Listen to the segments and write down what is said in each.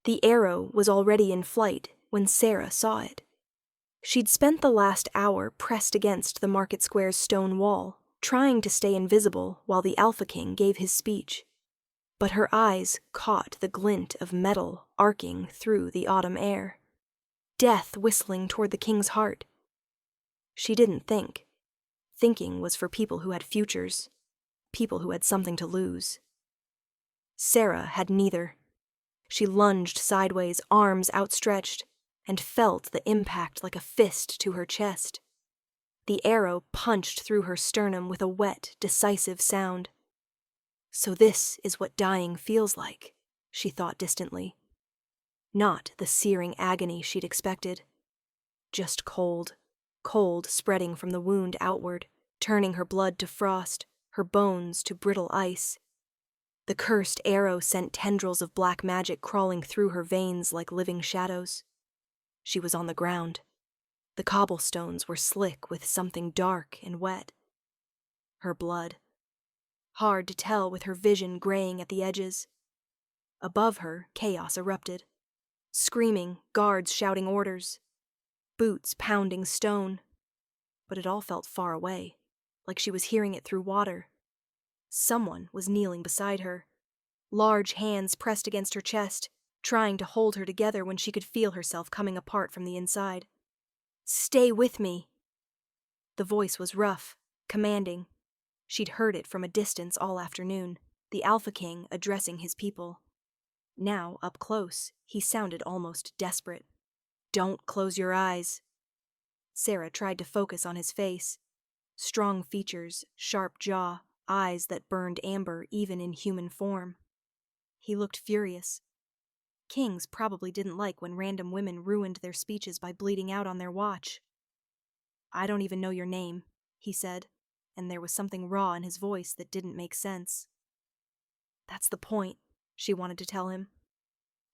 The arrow was already in flight when Sarah saw it. She'd spent the last hour pressed against the market square's stone wall, trying to stay invisible while the Alpha King gave his speech. But her eyes caught the glint of metal arcing through the autumn air. Death whistling toward the king's heart. She didn't think. Thinking was for people who had futures, people who had something to lose. Sarah had neither. She lunged sideways, arms outstretched, and felt the impact like a fist to her chest. The arrow punched through her sternum with a wet, decisive sound. So this is what dying feels like, she thought distantly. Not the searing agony she'd expected. Just cold, cold spreading from the wound outward, turning her blood to frost, her bones to brittle ice. The cursed arrow sent tendrils of black magic crawling through her veins like living shadows. She was on the ground. The cobblestones were slick with something dark and wet. Her blood. Hard to tell with her vision graying at the edges. Above her, chaos erupted. Screaming, guards shouting orders. Boots pounding stone. But it all felt far away, like she was hearing it through water. Someone was kneeling beside her. Large hands pressed against her chest, trying to hold her together when she could feel herself coming apart from the inside. "Stay with me." The voice was rough, commanding. She'd heard it from a distance all afternoon, the Alpha King addressing his people. Now, up close, he sounded almost desperate. "Don't close your eyes." Sarah tried to focus on his face. Strong features, sharp jaw, eyes that burned amber even in human form. He looked furious. Kings probably didn't like when random women ruined their speeches by bleeding out on their watch. "I don't even know your name," he said, and there was something raw in his voice that didn't make sense. "That's the point," she wanted to tell him.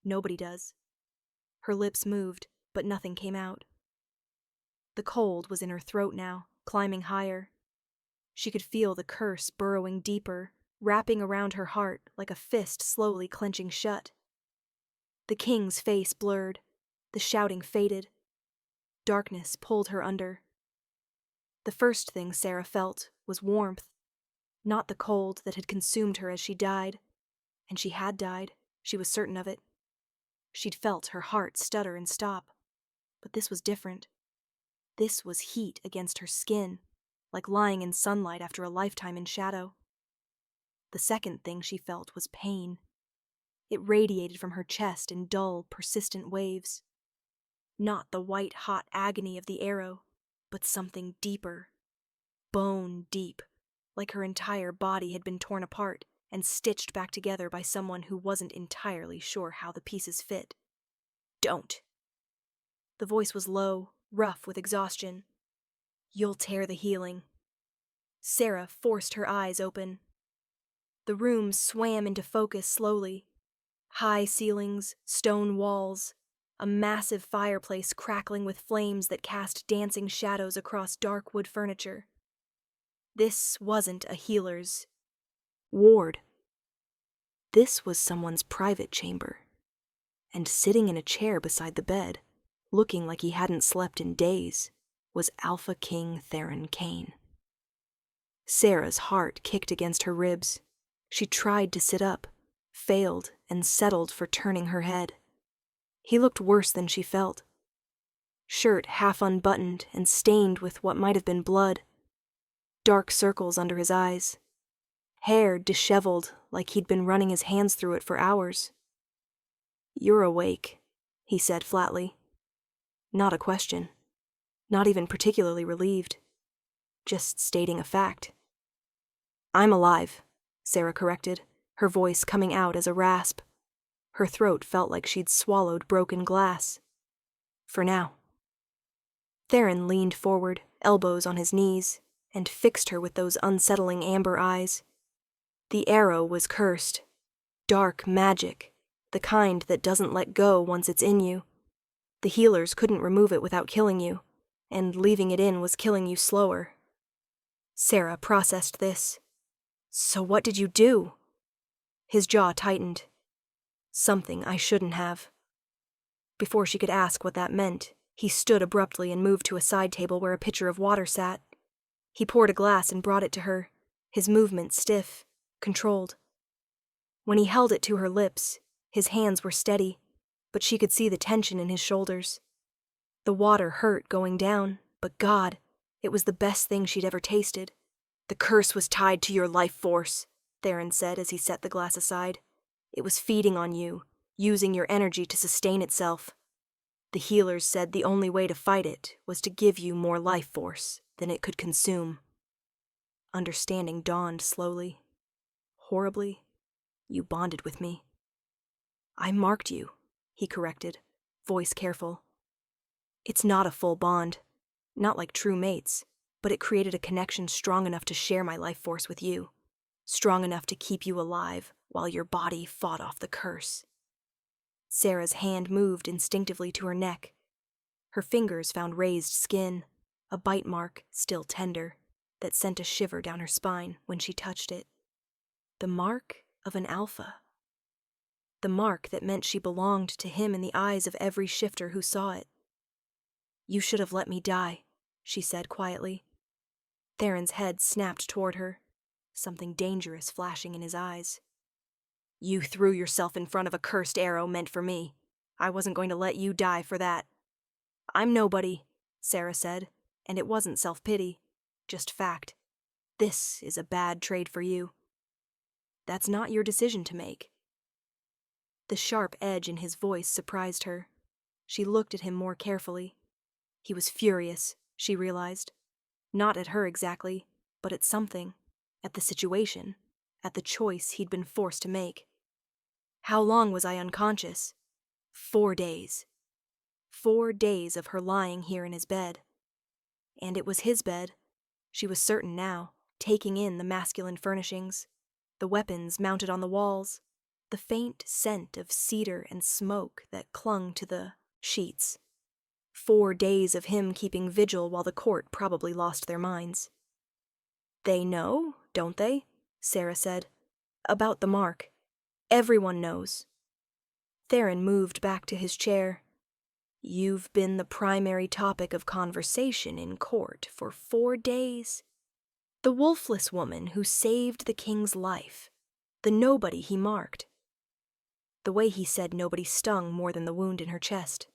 "Nobody does." Her lips moved, but nothing came out. The cold was in her throat now, climbing higher. She could feel the curse burrowing deeper, wrapping around her heart like a fist slowly clenching shut. The king's face blurred. The shouting faded. Darkness pulled her under. The first thing Sarah felt was warmth, not the cold that had consumed her as she died. And she had died, she was certain of it. She'd felt her heart stutter and stop. But this was different. This was heat against her skin, like lying in sunlight after a lifetime in shadow. The second thing she felt was pain. It radiated from her chest in dull, persistent waves. Not the white-hot agony of the arrow, but something deeper. Bone deep, like her entire body had been torn apart and stitched back together by someone who wasn't entirely sure how the pieces fit. "Don't." The voice was low, rough with exhaustion. "You'll tear the healing." Sarah forced her eyes open. The room swam into focus slowly. High ceilings, stone walls, a massive fireplace crackling with flames that cast dancing shadows across dark wood furniture. This wasn't a healer's ward. This was someone's private chamber. And sitting in a chair beside the bed, looking like he hadn't slept in days, was Alpha King Theron Kane. Sarah's heart kicked against her ribs. She tried to sit up, failed, and settled for turning her head. He looked worse than she felt. Shirt half unbuttoned and stained with what might have been blood. Dark circles under his eyes. Hair disheveled like he'd been running his hands through it for hours. "You're awake," he said flatly. Not a question. Not even particularly relieved. Just stating a fact. "I'm alive," Sarah corrected, her voice coming out as a rasp. Her throat felt like she'd swallowed broken glass. "For now." Theron leaned forward, elbows on his knees, and fixed her with those unsettling amber eyes. The arrow was cursed. Dark magic, the kind that doesn't let go once it's in you. The healers couldn't remove it without killing you, and leaving it in was killing you slower. Sarah processed this. "So what did you do?" His jaw tightened. "Something I shouldn't have," Before she could ask what that meant, he stood abruptly and moved to a side table where a pitcher of water sat. He poured a glass and brought it to her, his movement stiff, controlled. When he held it to her lips, his hands were steady, but she could see the tension in his shoulders. The water hurt going down, but God, it was the best thing she'd ever tasted. The curse was tied to your life force, Theron said as he set the glass aside. It was feeding on you, using your energy to sustain itself. The healers said the only way to fight it was to give you more life force than it could consume. Understanding dawned slowly. Horribly, you bonded with me. I marked you, he corrected, voice careful. It's not a full bond, not like true mates, but it created a connection strong enough to share my life force with you, strong enough to keep you alive while your body fought off the curse. Sarah's hand moved instinctively to her neck. Her fingers found raised skin, a bite mark, still tender, that sent a shiver down her spine when she touched it. The mark of an alpha. The mark that meant she belonged to him in the eyes of every shifter who saw it. You should have let me die, she said quietly. Theron's head snapped toward her, something dangerous flashing in his eyes. You threw yourself in front of a cursed arrow meant for me. I wasn't going to let you die for that. I'm nobody, Sarah said, and it wasn't self-pity, just fact. This is a bad trade for you. That's not your decision to make. The sharp edge in his voice surprised her. She looked at him more carefully. He was furious, she realized. Not at her exactly, but at something, at the situation, at the choice he'd been forced to make. How long was I unconscious? 4 days. 4 days of her lying here in his bed. And it was his bed, she was certain now, taking in the masculine furnishings, the weapons mounted on the walls, the faint scent of cedar and smoke that clung to the sheets. 4 days of him keeping vigil while the court probably lost their minds. They know, don't they? Sarah said. About the mark. Everyone knows. Theron moved back to his chair. You've been the primary topic of conversation in court for 4 days. The wolfless woman who saved the king's life. The nobody he marked. The way he said nobody stung more than the wound in her chest.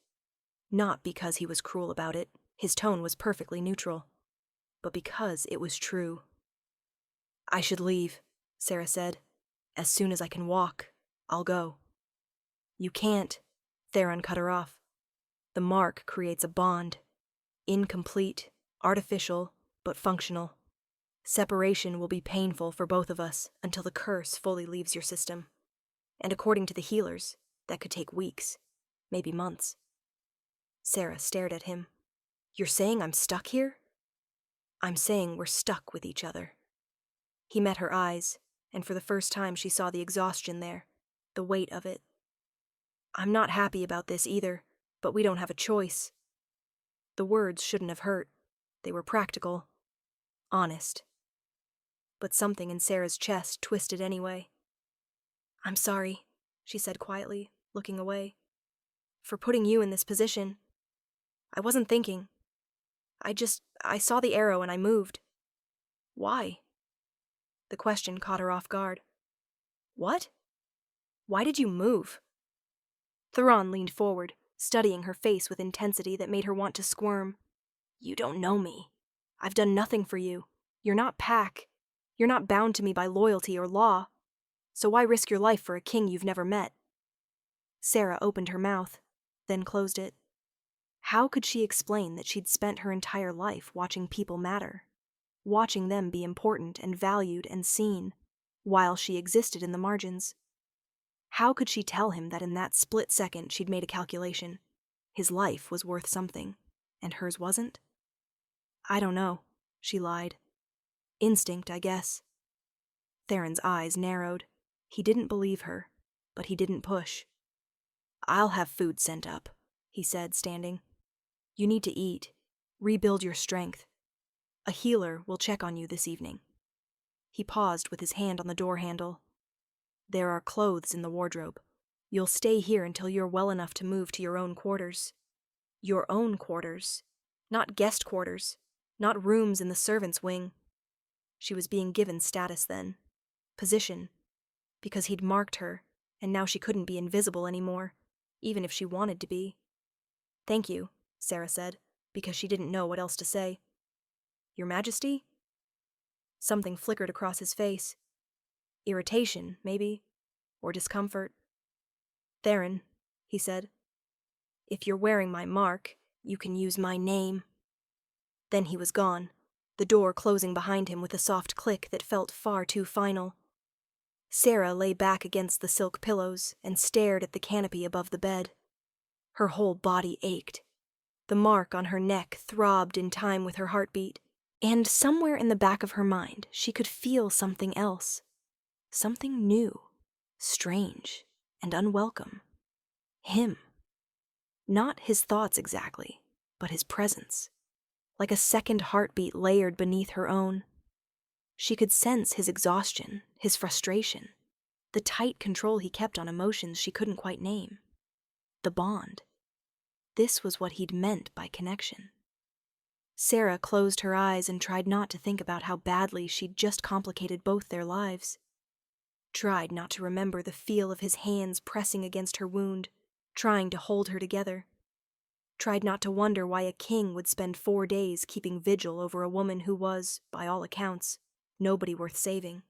Not because he was cruel about it, his tone was perfectly neutral, but because it was true. I should leave, Sarah said. As soon as I can walk, I'll go. You can't, Theron cut her off. The mark creates a bond. Incomplete, artificial, but functional. Separation will be painful for both of us until the curse fully leaves your system. And according to the healers, that could take weeks, maybe months. Sarah stared at him. You're saying I'm stuck here? I'm saying we're stuck with each other. He met her eyes, and for the first time she saw the exhaustion there, the weight of it. I'm not happy about this either, but we don't have a choice. The words shouldn't have hurt. They were practical, honest. But something in Sarah's chest twisted anyway. I'm sorry, she said quietly, looking away, for putting you in this position. I wasn't thinking. I saw the arrow and I moved. Why? The question caught her off guard. What? Why did you move? Theron leaned forward, studying her face with intensity that made her want to squirm. You don't know me. I've done nothing for you. You're not Pack. You're not bound to me by loyalty or law. So why risk your life for a king you've never met? Sarah opened her mouth, then closed it. How could she explain that she'd spent her entire life watching people matter, watching them be important and valued and seen, while she existed in the margins? How could she tell him that in that split second she'd made a calculation? His life was worth something, and hers wasn't? I don't know, she lied. Instinct, I guess. Theron's eyes narrowed. He didn't believe her, but he didn't push. I'll have food sent up, he said, standing. You need to eat. Rebuild your strength. A healer will check on you this evening. He paused with his hand on the door handle. There are clothes in the wardrobe. You'll stay here until you're well enough to move to your own quarters. Your own quarters. Not guest quarters. Not rooms in the servants' wing. She was being given status then. Position. Because he'd marked her, and now she couldn't be invisible anymore, even if she wanted to be. Thank you, Sarah said, because she didn't know what else to say. Your Majesty? Something flickered across his face. Irritation, maybe, or discomfort. Theron, he said. If you're wearing my mark, you can use my name. Then he was gone, the door closing behind him with a soft click that felt far too final. Sarah lay back against the silk pillows and stared at the canopy above the bed. Her whole body ached. The mark on her neck throbbed in time with her heartbeat, and somewhere in the back of her mind she could feel something else. Something new, strange, and unwelcome. Him. Not his thoughts exactly, but his presence. Like a second heartbeat layered beneath her own. She could sense his exhaustion, his frustration, the tight control he kept on emotions she couldn't quite name. The bond. This was what he'd meant by connection. Sarah closed her eyes and tried not to think about how badly she'd just complicated both their lives. Tried not to remember the feel of his hands pressing against her wound, trying to hold her together. Tried not to wonder why a king would spend 4 days keeping vigil over a woman who was, by all accounts, nobody worth saving.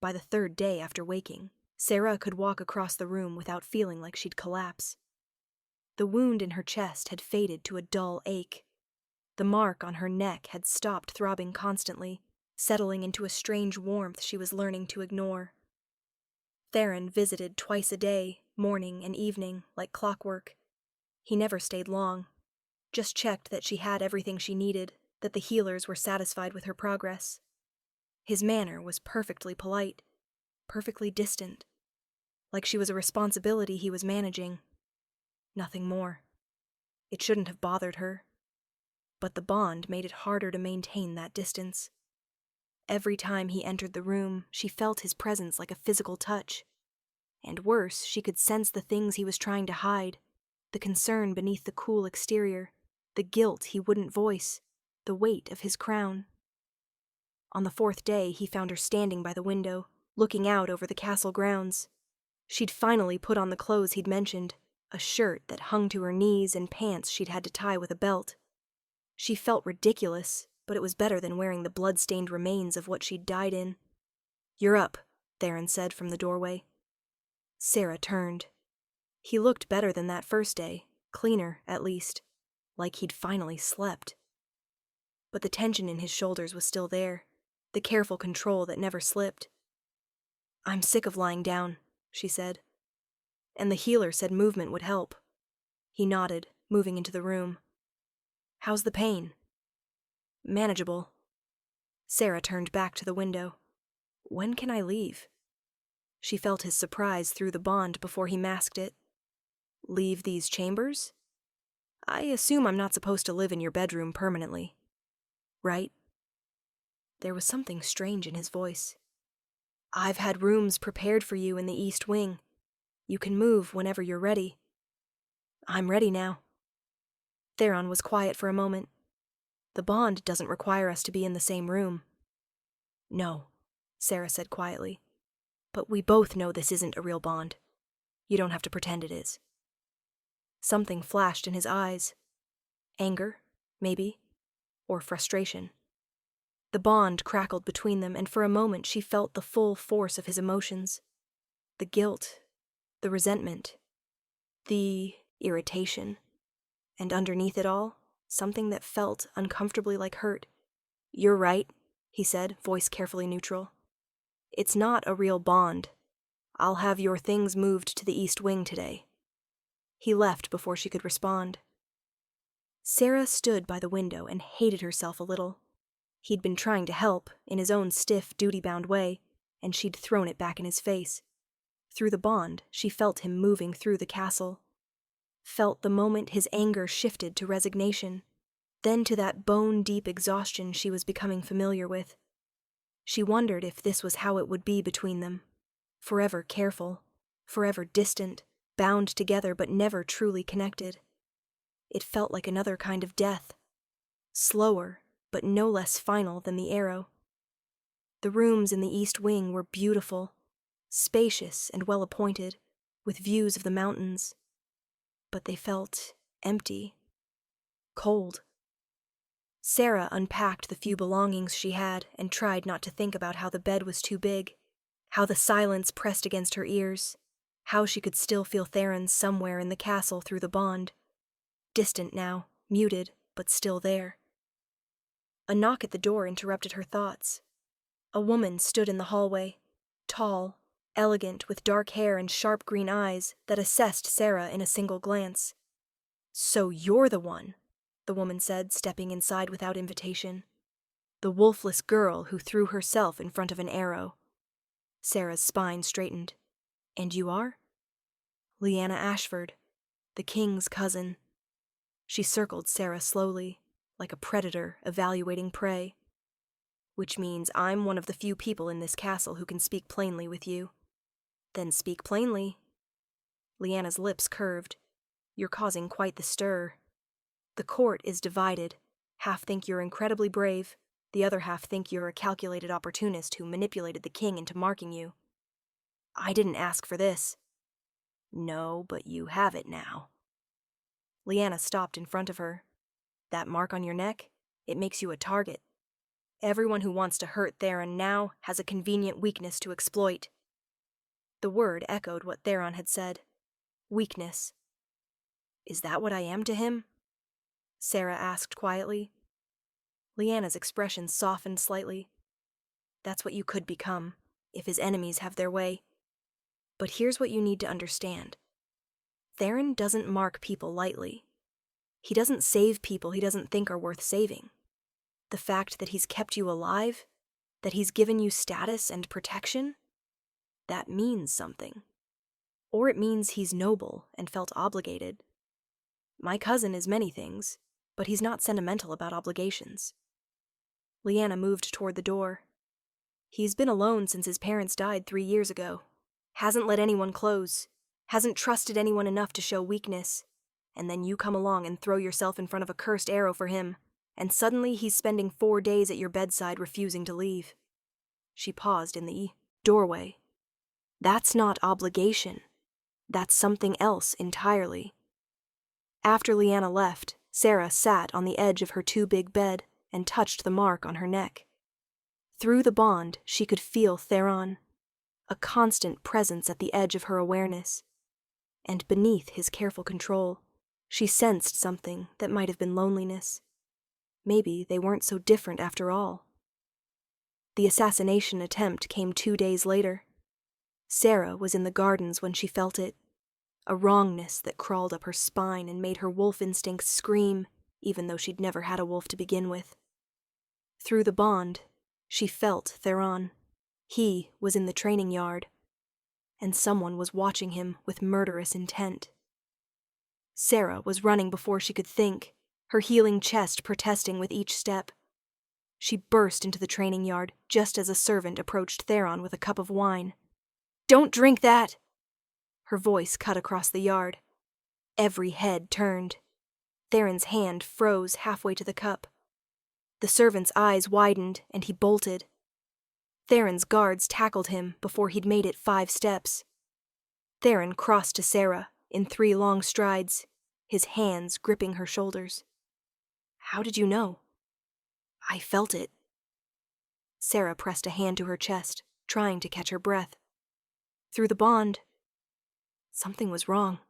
By the 3rd day after waking, Sarah could walk across the room without feeling like she'd collapse. The wound in her chest had faded to a dull ache. The mark on her neck had stopped throbbing constantly, settling into a strange warmth she was learning to ignore. Theron visited twice a day, morning and evening, like clockwork. He never stayed long, just checked that she had everything she needed, that the healers were satisfied with her progress. His manner was perfectly polite, perfectly distant, like she was a responsibility he was managing. Nothing more. It shouldn't have bothered her. But the bond made it harder to maintain that distance. Every time he entered the room, she felt his presence like a physical touch. And worse, she could sense the things he was trying to hide, the concern beneath the cool exterior, the guilt he wouldn't voice, the weight of his crown. On the 4th day, he found her standing by the window, looking out over the castle grounds. She'd finally put on the clothes he'd mentioned, a shirt that hung to her knees and pants she'd had to tie with a belt. She felt ridiculous, but it was better than wearing the blood-stained remains of what she'd died in. "You're up," Theron said from the doorway. Sarah turned. He looked better than that first day, cleaner, at least, like he'd finally slept. But the tension in his shoulders was still there, the careful control that never slipped. "I'm sick of lying down," she said. "And the healer said movement would help." He nodded, moving into the room. "How's the pain?" "Manageable." Sarah turned back to the window. "When can I leave?" She felt his surprise through the bond before he masked it. "Leave these chambers? I assume I'm not supposed to live in your bedroom permanently. Right?" There was something strange in his voice. "I've had rooms prepared for you in the East Wing. You can move whenever you're ready." "I'm ready now." Theron was quiet for a moment. "The bond doesn't require us to be in the same room." "No," Sarah said quietly. "But we both know this isn't a real bond. You don't have to pretend it is." Something flashed in his eyes. Anger, maybe, or frustration. The bond crackled between them, and for a moment she felt the full force of his emotions. The guilt, the resentment, the irritation. And underneath it all, something that felt uncomfortably like hurt. "You're right," he said, voice carefully neutral. "It's not a real bond. I'll have your things moved to the East Wing today." He left before she could respond. Sarah stood by the window and hated herself a little. He'd been trying to help, in his own stiff, duty-bound way, and she'd thrown it back in his face. Through the bond, she felt him moving through the castle. Felt the moment his anger shifted to resignation, then to that bone-deep exhaustion she was becoming familiar with. She wondered if this was how it would be between them, forever careful, forever distant, bound together but never truly connected. It felt like another kind of death, slower but no less final than the arrow. The rooms in the East Wing were beautiful, spacious and well-appointed, with views of the mountains, but they felt empty, cold. Sarah unpacked the few belongings she had and tried not to think about how the bed was too big, how the silence pressed against her ears, how she could still feel Theron somewhere in the castle through the bond, distant now, muted, but still there. A knock at the door interrupted her thoughts. A woman stood in the hallway, tall, elegant, with dark hair and sharp green eyes that assessed Sarah in a single glance. "So you're the one," the woman said, stepping inside without invitation. "The wolfless girl who threw herself in front of an arrow." Sarah's spine straightened. "And you are?" "Lyanna Ashford, the king's cousin." She circled Sarah slowly, like a predator evaluating prey. "Which means I'm one of the few people in this castle who can speak plainly with you." "Then speak plainly." Lyanna's lips curved. "You're causing quite the stir. The court is divided. Half think you're incredibly brave, the other half think you're a calculated opportunist who manipulated the king into marking you." "I didn't ask for this." "No, but you have it now." Lyanna stopped in front of her. "That mark on your neck? It makes you a target. Everyone who wants to hurt Theron now has a convenient weakness to exploit." The word echoed what Theron had said. Weakness. "Is that what I am to him?" Sarah asked quietly. Lyanna's expression softened slightly. "That's what you could become, if his enemies have their way. But here's what you need to understand. Theron doesn't mark people lightly. He doesn't save people he doesn't think are worth saving. The fact that he's kept you alive, that he's given you status and protection, that means something. Or it means he's noble and felt obligated. My cousin is many things, but he's not sentimental about obligations." Lyanna moved toward the door. "He's been alone since his parents died 3 years ago. Hasn't let anyone close. Hasn't trusted anyone enough to show weakness. And then you come along and throw yourself in front of a cursed arrow for him, and suddenly he's spending 4 days at your bedside refusing to leave." She paused in the doorway. "That's not obligation. That's something else entirely." After Lyanna left, Sarah sat on the edge of her too-big bed and touched the mark on her neck. Through the bond, she could feel Theron, a constant presence at the edge of her awareness. And beneath his careful control, she sensed something that might have been loneliness. Maybe they weren't so different after all. The assassination attempt came 2 days later. Sarah was in the gardens when she felt it, a wrongness that crawled up her spine and made her wolf instincts scream, even though she'd never had a wolf to begin with. Through the bond, she felt Theron. He was in the training yard, and someone was watching him with murderous intent. Sarah was running before she could think, her healing chest protesting with each step. She burst into the training yard just as a servant approached Theron with a cup of wine. "Don't drink that!" Her voice cut across the yard. Every head turned. Theron's hand froze halfway to the cup. The servant's eyes widened, and he bolted. Theron's guards tackled him before he'd made it 5 steps. Theron crossed to Sarah in 3 long strides, his hands gripping her shoulders. "How did you know?" "I felt it." Sarah pressed a hand to her chest, trying to catch her breath. "Through the bond, something was wrong.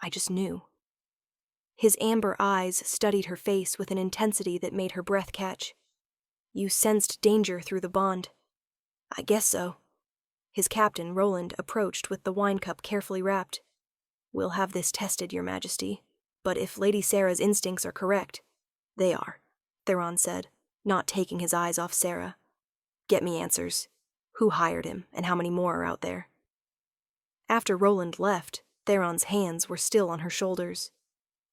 I just knew." His amber eyes studied her face with an intensity that made her breath catch. "You sensed danger through the bond." "I guess so." His captain, Roland, approached with the wine cup carefully wrapped. "We'll have this tested, Your Majesty, but if Lady Sarah's instincts are correct—" "They are," Theron said, not taking his eyes off Sarah. "Get me answers. Who hired him, and how many more are out there?" After Roland left, Theron's hands were still on her shoulders.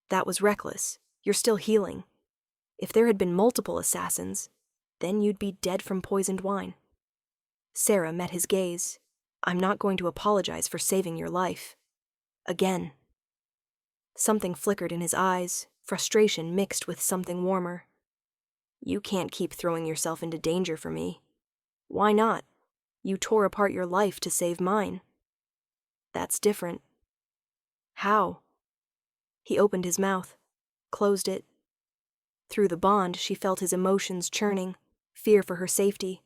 "That was reckless. You're still healing. If there had been multiple assassins, then you'd be dead from poisoned wine." Sarah met his gaze. I'm not going to apologize for saving your life. Again. Something flickered in his eyes, frustration mixed with something warmer. You can't keep throwing yourself into danger for me. Why not? You tore apart your life to save mine. That's different. How? He opened his mouth, closed it. Through the bond, she felt his emotions churning, fear for her safety,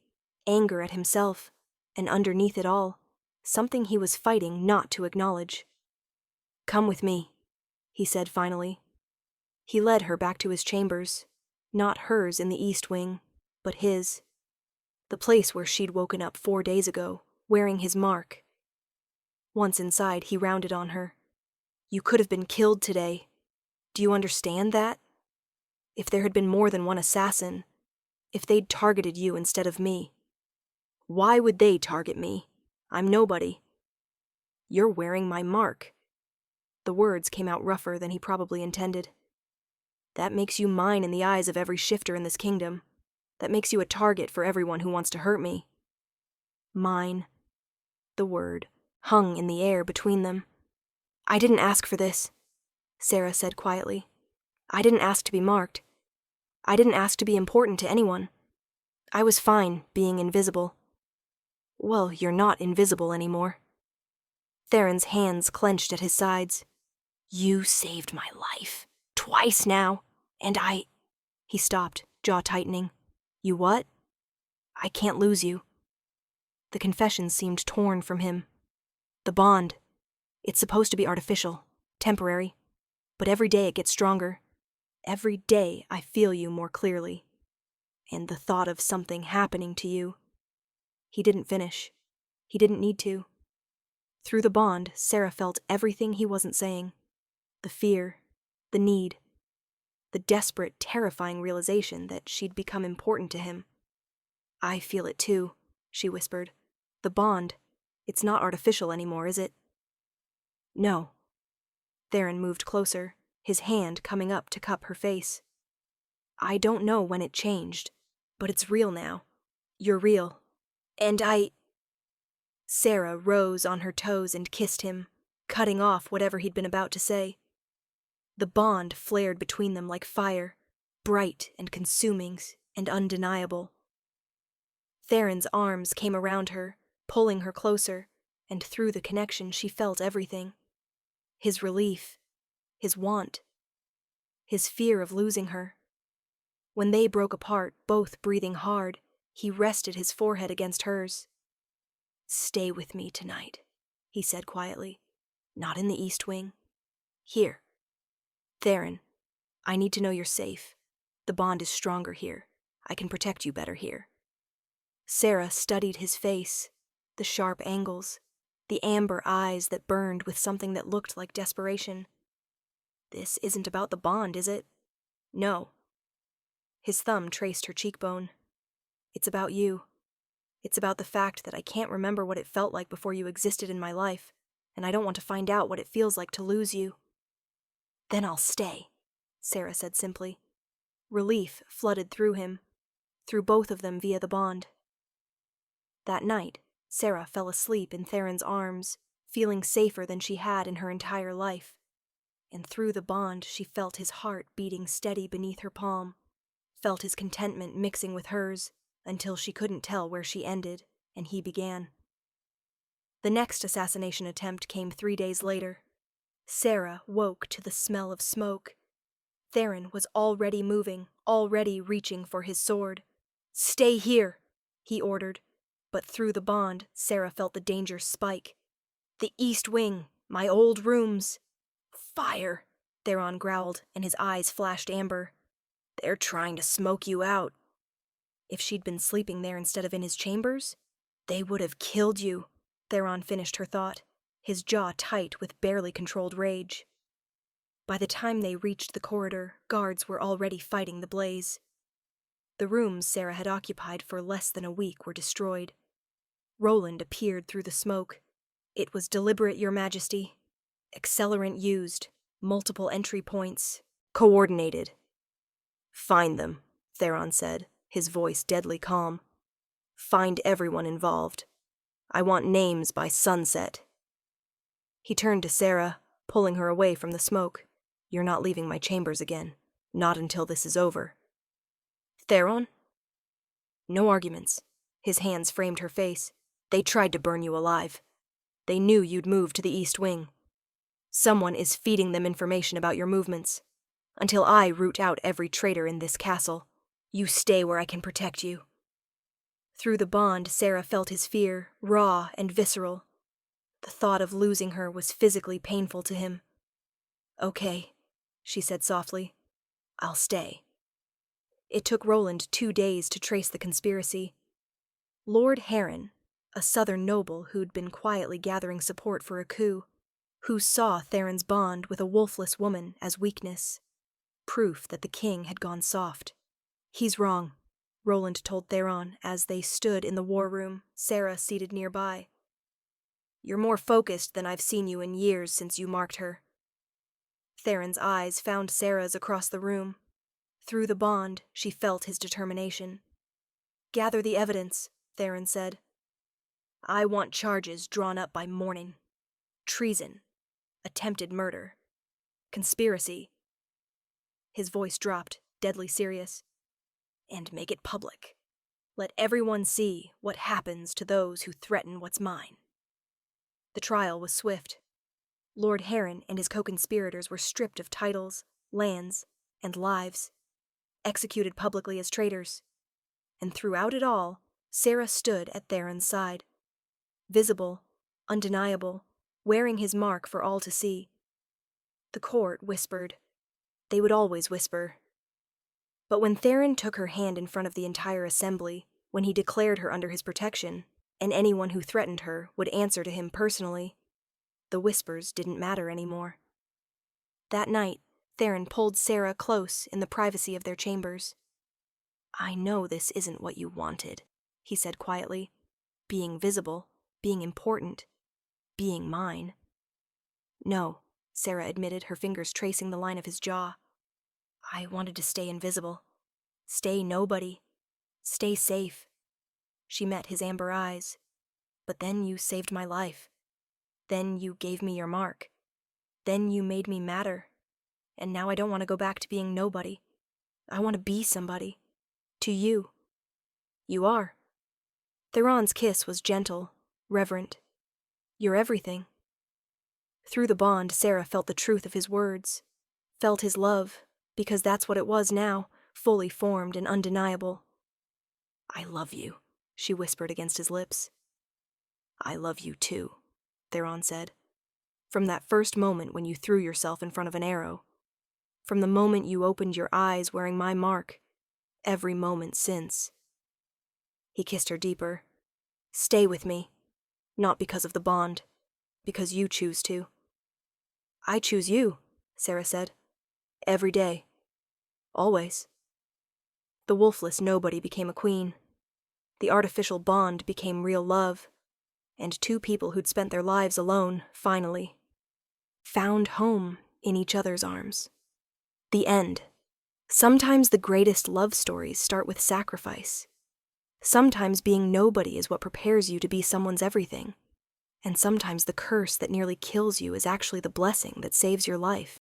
anger at himself, and underneath it all, something he was fighting not to acknowledge. Come with me, he said finally. He led her back to his chambers, not hers in the east wing, but his. The place where she'd woken up 4 days ago, wearing his mark. Once inside, he rounded on her. You could have been killed today. Do you understand that? If there had been more than one assassin, if they'd targeted you instead of me. Why would they target me? I'm nobody. You're wearing my mark. The words came out rougher than he probably intended. That makes you mine in the eyes of every shifter in this kingdom. That makes you a target for everyone who wants to hurt me. Mine. The word hung in the air between them. I didn't ask for this, Sarah said quietly. I didn't ask to be marked. I didn't ask to be important to anyone. I was fine being invisible. Well, you're not invisible anymore. Theron's hands clenched at his sides. You saved my life. Twice now. And I... He stopped, jaw tightening. You what? I can't lose you. The confession seemed torn from him. The bond. It's supposed to be artificial, temporary. But every day it gets stronger. Every day I feel you more clearly. And the thought of something happening to you. He didn't finish. He didn't need to. Through the bond, Sarah felt everything he wasn't saying. The fear, the need, the desperate, terrifying realization that she'd become important to him. I feel it too, she whispered. The bond, it's not artificial anymore, is it? No. Theron moved closer, his hand coming up to cup her face. I don't know when it changed, but it's real now. You're real. And Sarah rose on her toes and kissed him, cutting off whatever he'd been about to say. The bond flared between them like fire, bright and consuming and undeniable. Theron's arms came around her, pulling her closer, and through the connection she felt everything. His relief, his want, his fear of losing her. When they broke apart, both breathing hard, he rested his forehead against hers. Stay with me tonight, he said quietly. Not in the East Wing. Here. Theron, I need to know you're safe. The bond is stronger here. I can protect you better here. Sarah studied his face, the sharp angles, the amber eyes that burned with something that looked like desperation. This isn't about the bond, is it? No. His thumb traced her cheekbone. It's about you. It's about the fact that I can't remember what it felt like before you existed in my life, and I don't want to find out what it feels like to lose you. Then I'll stay, Sarah said simply. Relief flooded through him, through both of them via the bond. That night, Sarah fell asleep in Theron's arms, feeling safer than she had in her entire life. And through the bond, she felt his heart beating steady beneath her palm, felt his contentment mixing with hers, until she couldn't tell where she ended and he began. The next assassination attempt came 3 days later. Sarah woke to the smell of smoke. Theron was already moving, already reaching for his sword. Stay here, he ordered. But through the bond, Sarah felt the danger spike. The East Wing, my old rooms. Fire, Theron growled, and his eyes flashed amber. They're trying to smoke you out. If she'd been sleeping there instead of in his chambers, they would have killed you, Theron finished her thought, his jaw tight with barely controlled rage. By the time they reached the corridor, guards were already fighting the blaze. The rooms Sarah had occupied for less than a week were destroyed. Roland appeared through the smoke. It was deliberate, Your Majesty. Accelerant used. Multiple entry points. Coordinated. Find them, Theron said, his voice deadly calm. Find everyone involved. I want names by sunset. He turned to Sarah, pulling her away from the smoke. You're not leaving my chambers again. Not until this is over. Theron? No arguments. His hands framed her face. They tried to burn you alive. They knew you'd move to the East Wing. Someone is feeding them information about your movements. Until I root out every traitor in this castle, you stay where I can protect you. Through the bond, Sarah felt his fear, raw and visceral. The thought of losing her was physically painful to him. Okay, she said softly. I'll stay. It took Roland 2 days to trace the conspiracy. Lord Heron, a southern noble who'd been quietly gathering support for a coup, who saw Theron's bond with a wolfless woman as weakness, proof that the king had gone soft. He's wrong, Roland told Theron as they stood in the war room, Sarah seated nearby. You're more focused than I've seen you in years since you marked her. Theron's eyes found Sarah's across the room. Through the bond, she felt his determination. Gather the evidence, Theron said. I want charges drawn up by morning. Treason. Attempted murder. Conspiracy. His voice dropped, deadly serious. And make it public. Let everyone see what happens to those who threaten what's mine. The trial was swift. Lord Heron and his co-conspirators were stripped of titles, lands, and lives, executed publicly as traitors. And throughout it all, Sarah stood at Theron's side. Visible, undeniable, wearing his mark for all to see. The court whispered. They would always whisper. But when Theron took her hand in front of the entire assembly, when he declared her under his protection, and anyone who threatened her would answer to him personally, the whispers didn't matter anymore. That night, Theron pulled Sarah close in the privacy of their chambers. I know this isn't what you wanted, he said quietly. Being visible, being important, being mine. No, Sarah admitted, her fingers tracing the line of his jaw. I wanted to stay invisible. Stay nobody. Stay safe. She met his amber eyes. But then you saved my life. Then you gave me your mark. Then you made me matter. And now I don't want to go back to being nobody. I want to be somebody. To you. You are. Theron's kiss was gentle, reverent. You're everything. Through the bond, Sarah felt the truth of his words. Felt his love, because that's what it was now, fully formed and undeniable. I love you, she whispered against his lips. I love you too, Theron said. From that first moment when you threw yourself in front of an arrow. From the moment you opened your eyes wearing my mark. Every moment since. He kissed her deeper. Stay with me. Not because of the bond. Because you choose to. I choose you, Sarah said. Every day. Always. The wolfless nobody became a queen. The artificial bond became real love. And 2 people who'd spent their lives alone, finally, found home in each other's arms. The end. Sometimes the greatest love stories start with sacrifice. Sometimes being nobody is what prepares you to be someone's everything. And sometimes the curse that nearly kills you is actually the blessing that saves your life.